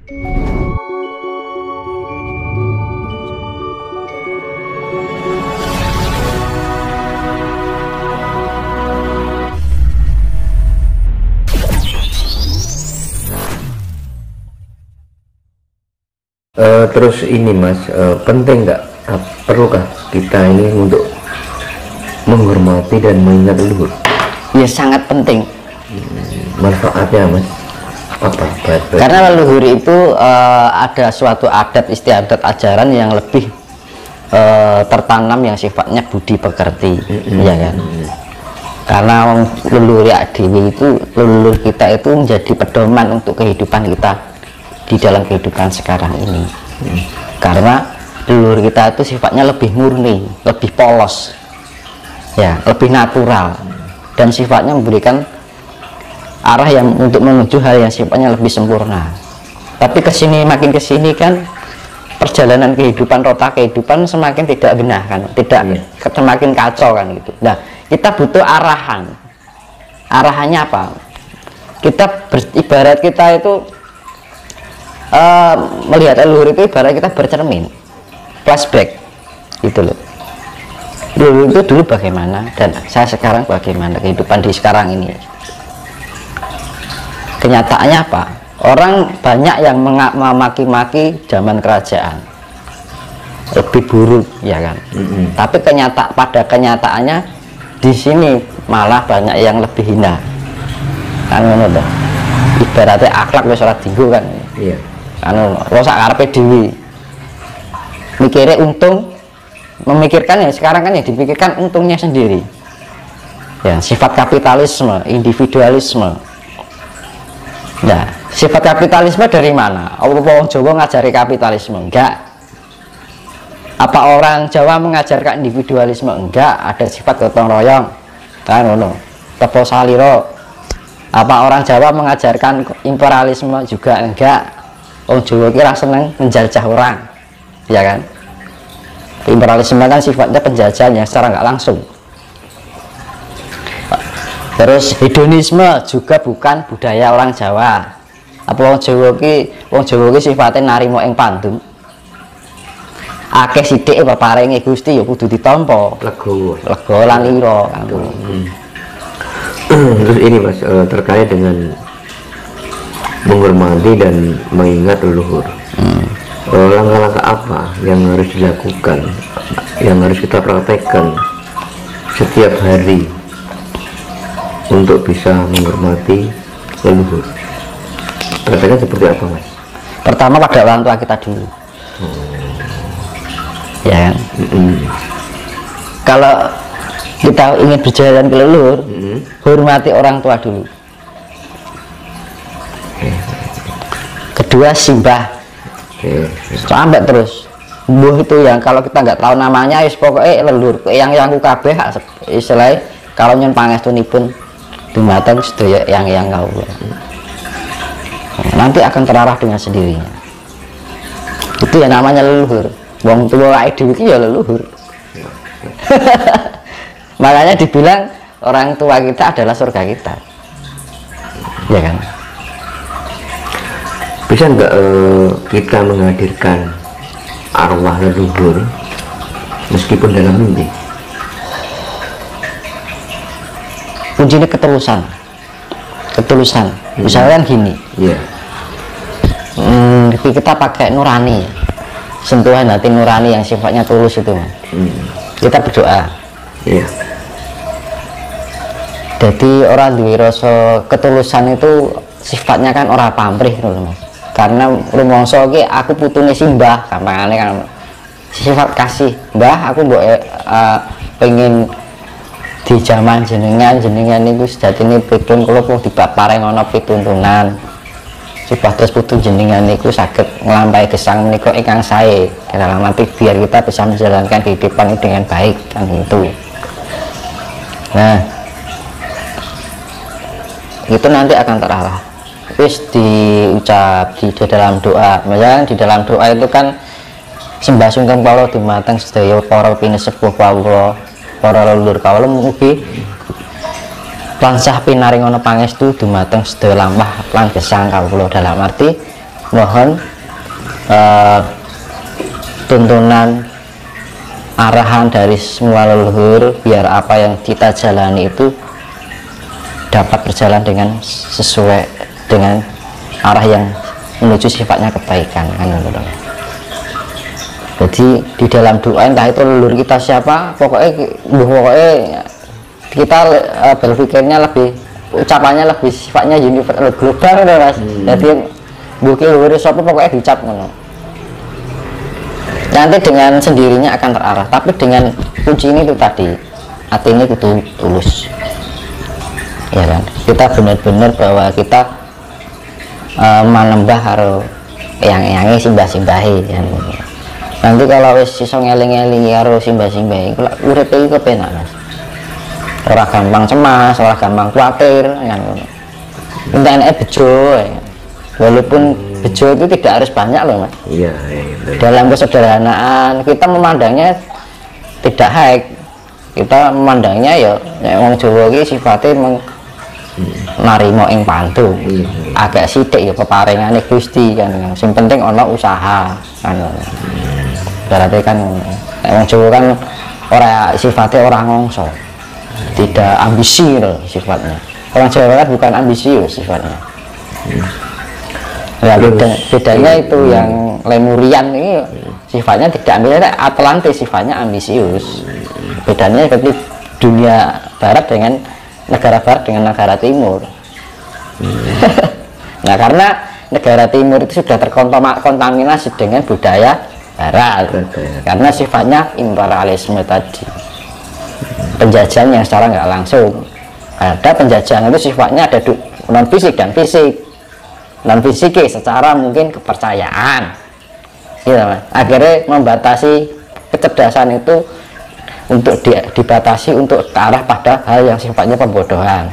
Terus ini Mas, penting nggak, perlukah kita ini untuk menghormati dan mengingat leluhur? Ya sangat penting. Manfaatnya Mas apa? Karena leluhur itu ada suatu adat istiadat ajaran yang lebih tertanam yang sifatnya budi pekerti, ya kan? Karena leluhur dewi itu, leluhur kita itu menjadi pedoman untuk kehidupan kita di dalam kehidupan sekarang ini. Karena leluhur kita itu sifatnya lebih murni, lebih polos, ya, lebih natural, dan sifatnya memberikan arah yang untuk menuju hal yang sifatnya lebih sempurna. Tapi makin kesini kan perjalanan kehidupan, rota kehidupan semakin tidak genah kan, semakin kacau kan gitu. Nah, kita butuh arahan. Arahannya apa? Ibarat kita itu melihat leluhur itu ibarat kita bercermin, flashback gitu loh. Dulu itu dulu bagaimana dan saya sekarang bagaimana, kehidupan di sekarang ini. Kenyataannya apa? Orang banyak yang memaki-maki zaman kerajaan lebih buruk, ya kan? Tapi pada kenyataannya di sini malah banyak yang lebih hina kan, ngono. Ibaratnya akhlak wis ora dienggo kan. Iya. Anu rosak karepe dhewe, mikirnya untung, memikirkan ya sekarang kan ya dipikirkan untungnya sendiri, ya, sifat kapitalisme, individualisme. Nah, sifat kapitalisme dari mana? Orang Jawa ngajari kapitalisme? Enggak. Apa orang Jawa mengajarkan individualisme? Enggak. Ada sifat gotong royong kan, ngono, tepo saliro. Apa orang Jawa mengajarkan imperialisme? Juga enggak. Orang Jawa kira seneng menjajah orang, ya kan? Imperialisme kan sifatnya penjajahan yang secara nggak langsung. Terus hedonisme juga bukan budaya orang Jawa. Apa orang Jawa ki sifatnya narimo ing pandum. Akeh sithik paparinge Gusti ya kudu ditampa. Lega lan lira. Terus ini Mas, terkait dengan menghormati dan mengingat leluhur, langkah-langkah apa yang harus dilakukan, yang harus kita praktekkan setiap hari untuk bisa menghormati leluhur? Prakteknya seperti apa Mas? Pertama pada orang tua kita dulu, ya kan? Kalau kita ingin berjalan ke leluhur, hormati orang tua dulu. Kedua simbah, sampai terus mbuh itu yang kalau kita nggak tahu namanya, pokoknya leluhur yang ku kabeh istilahnya kalau nyen pangestunipun dumateng sedaya yang kau, nanti akan terarah dengan sendirinya. Itu ya namanya leluhur. Wong tua dhewe iki ya leluhur. Makanya dibilang orang tua kita adalah surga kita, ya kan? Bisa nggak kita menghadirkan arwah leluhur meskipun dalam mimpi? Kuncinya ketulusan. Misalnya gini, kita pakai nurani, sentuhan hati nurani yang sifatnya tulus itu, kita berdoa. Jadi orang duwe rasa ketulusan itu sifatnya kan orang pamrih, Mas. Karena rumangsa iki aku putune simbah, gampangane kan sifat kasih. Mbah, aku mbok pengen di zaman jenengan niku sejatine pitun kula pun diparing ana pituntunan. Supados putu jenengan niku saged nglampahi gesang menika ingkang sae dalam arti biar kita bisa menjalankan kehidupan ini dengan baik kan gitu. Nah, itu nanti akan terarah. Wis diucap di dalam doa, misalnya di dalam doa itu kan sembah sungkem kawula dumateng sedaya para pinesepuh kawula, para leluhur kawula mugi tansah pinaringana pangestu dumateng sedaya lampah lan gesang kawula, dalam arti mohon tuntunan arahan dari semua leluhur biar apa yang kita jalani itu dapat berjalan dengan sesuai dengan arah yang menuju sifatnya kebaikan kan. Jadi di dalam doa entah itu leluhur kita siapa, pokoknya kita berpikirnya lebih, ucapannya lebih sifatnya universal global gitu mas. Jadi buki leluhur siapa pokoknya diucap ngono. Nanti dengan sendirinya akan terarah, tapi dengan kunci ini itu tadi hati ini itu tulus ya kan, kita benar-benar bahwa kita menembah karo yang simbah-simbahi ya. Nanti kalau wis iso ngeling-elingi karo simbah-simbahi urip iki kepenak mas, ora gampang cemas, ora gampang khawatir kan. Intine bejo ya. Walaupun bejo itu tidak harus banyak loh mas. Iya, dalam kesederhanaan kita memandangnya tidak high, kita memandangnya ya wong Jawa iki sifatnya narimo ing pantu, agak sithik ya peparingane Gusti kan. Sing penting ana usaha kan. Berarti kan wong Jawa kan ora sifatnya orang ngongso, tidak ambisi loh sifatnya. Orang Jawa kan bukan ambisius sifatnya. Ya, bedanya itu yang Lemurian ini sifatnya tidak ambisius, Atlantis sifatnya ambisius. Bedanya seperti dunia barat dengan negara barat dengan negara timur. Nah karena negara timur itu sudah terkontaminasi dengan budaya barat karena sifatnya imperialisme tadi, penjajahan yang secara nggak langsung. Ada penjajahan itu sifatnya ada non fisik dan fisik. Non fisik secara mungkin kepercayaan gitu, akhirnya membatasi kecerdasan itu untuk dibatasi untuk ke arah pada hal yang sifatnya pembodohan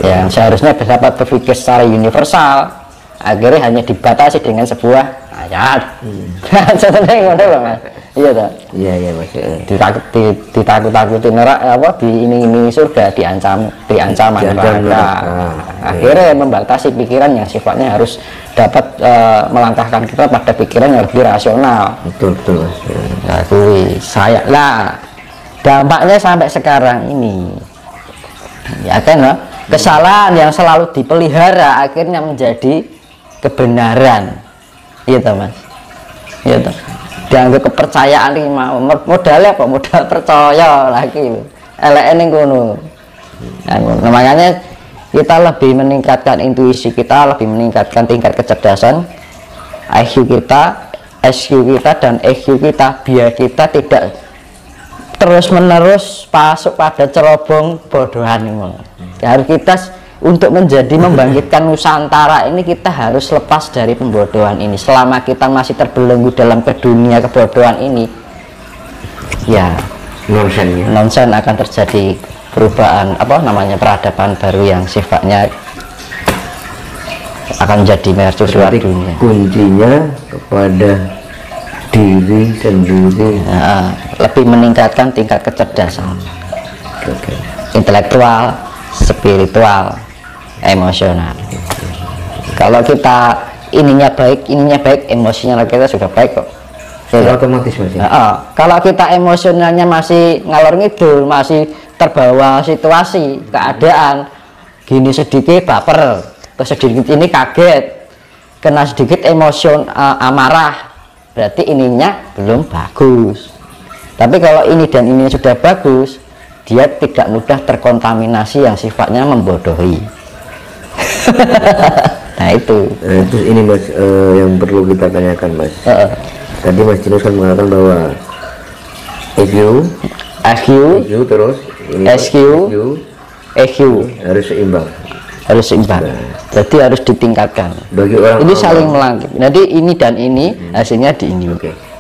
yang seharusnya dapat berpikir secara universal, akhirnya hanya dibatasi dengan sebuah ayat. Contohnya ngono mas. Iya toh? Iya mas. Ditakut-takuti neraka apa diiming-imingi surga, diancam neraka. Akhirnya membatasi pikiran yang sifatnya harus dapat melangkahkan kita pada pikiran yang lebih rasional. Betul mas. Nah, saya lah dampaknya sampai sekarang ini ya kan, kesalahan yang selalu dipelihara akhirnya menjadi kebenaran gitu mas. Gitu. Dianggap kepercayaan ini modalnya apa, modal percaya lagi LN ngono. Nah, makanya kita lebih meningkatkan intuisi kita, lebih meningkatkan tingkat kecerdasan IQ kita, SQ kita dan EQ kita biar kita tidak terus menerus masuk pada cerobong bodohan ini. Harus kita untuk menjadi membangkitkan Nusantara ini kita harus lepas dari pembodohan ini. Selama kita masih terbelenggu dalam dunia kebodohan ini ya nonsen akan terjadi perubahan apa namanya peradaban baru yang sifatnya akan menjadi mercusuar dunia. Kuncinya kepada diri sendiri, lebih meningkatkan tingkat kecerdasan intelektual, spiritual, emosional. Kalau kita ininya baik, emosinya kita juga baik kok. Ya, otomatis masih. Kalau kita emosionalnya masih ngalor ngidul, masih terbawa situasi, keadaan, gini sedikit baper, terus sedikit ini kaget, kena sedikit amarah, berarti ininya belum bagus. Tapi kalau ini dan ini sudah bagus, dia tidak mudah terkontaminasi yang sifatnya membodohi. Nah itu. Terus ini mas, yang perlu kita tanyakan mas. Tadi mas Jinus kan mengatakan bahwa EQ terus ini SQ, EQ harus seimbang. Jadi harus ditingkatkan. Bagi orang ini awam, saling melengkapi. Jadi ini dan ini hasilnya di ini.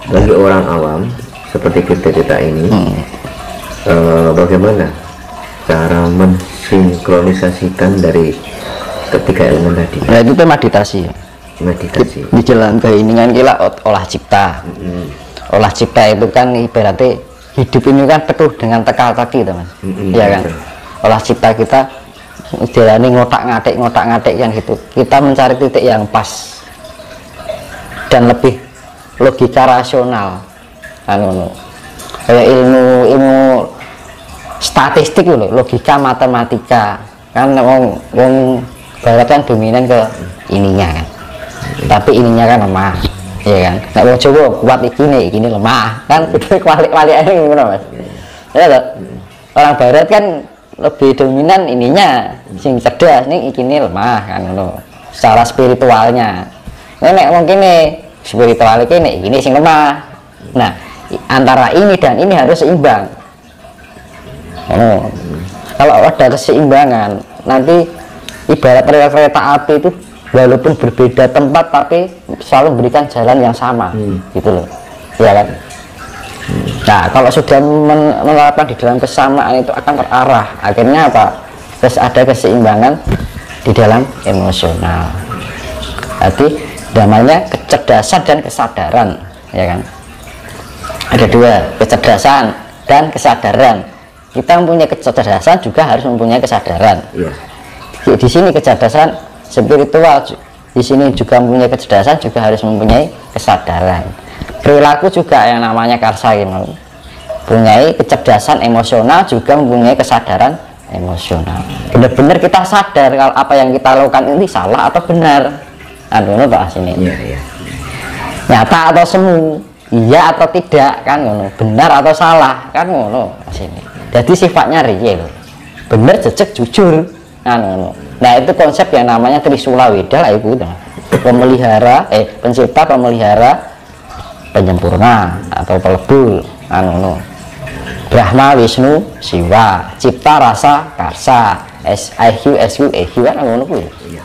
Bagi orang awam seperti kita ini. Bagaimana cara mensinkronisasikan dari ketiga elemen tadi? Nah itu meditasi. Di jalan keinginan kita olah cipta. Olah cipta itu kan ibaratnya hidup ini kan penuh dengan teka-teki teman. Iya kan. Olah cipta kita jalani ngotak-ngatik kan gitu. Kita mencari titik yang pas. dan lebih logika rasional kan ngono. Kayak ilmu statistik loh, logika matematika kan wong barat kan dominan ke ininya kan, tapi ininya kan lemah ya kan. Nek wong Jawa kuat iki lemah kan, itu kualik-kualikane ngono Mas ya toh. Orang barat kan lebih dominan ininya sing cerdas, ning ikine lemah kan ngono secara spiritualnya. Nek wong kene spiritual ini sing lemah. Nah, antara ini dan ini harus seimbang. Kalau ada keseimbangan, nanti ibarat kereta api itu walaupun berbeda tempat tapi selalu memberikan jalan yang sama, gitu loh, ya kan? Nah, kalau sudah menerapkan di dalam kesamaan itu akan terarah. Akhirnya apa? Terus ada keseimbangan di dalam emosional. Jadi namanya kecerdasan dan kesadaran, ya kan? Ada dua, kecerdasan dan kesadaran. Kita mempunyai kecerdasan juga harus mempunyai kesadaran. Iya. Di sini kecerdasan spiritual, di sini juga mempunyai kecerdasan juga harus mempunyai kesadaran. Perilaku juga yang namanya karsa gitu, mempunyai kecerdasan emosional juga mempunyai kesadaran emosional. Benar-benar kita sadar kalau apa yang kita lakukan ini salah atau benar. Ngono Pak sini. Iya. Nyata atau semu, iya atau tidak kan ngono, benar atau salah kan ngono sini. Jadi sifatnya real, benar, jejak, jujur kan ngono. Nah itu konsep yang namanya Trisula Weda lah ibu, pemelihara, pencipta, pemelihara, penyempurna atau pelebur kan ngono. Brahma, Wisnu, Siwa, cipta, rasa, karsa, IQ, SQ, EQ kan ngono kuwi. Iya.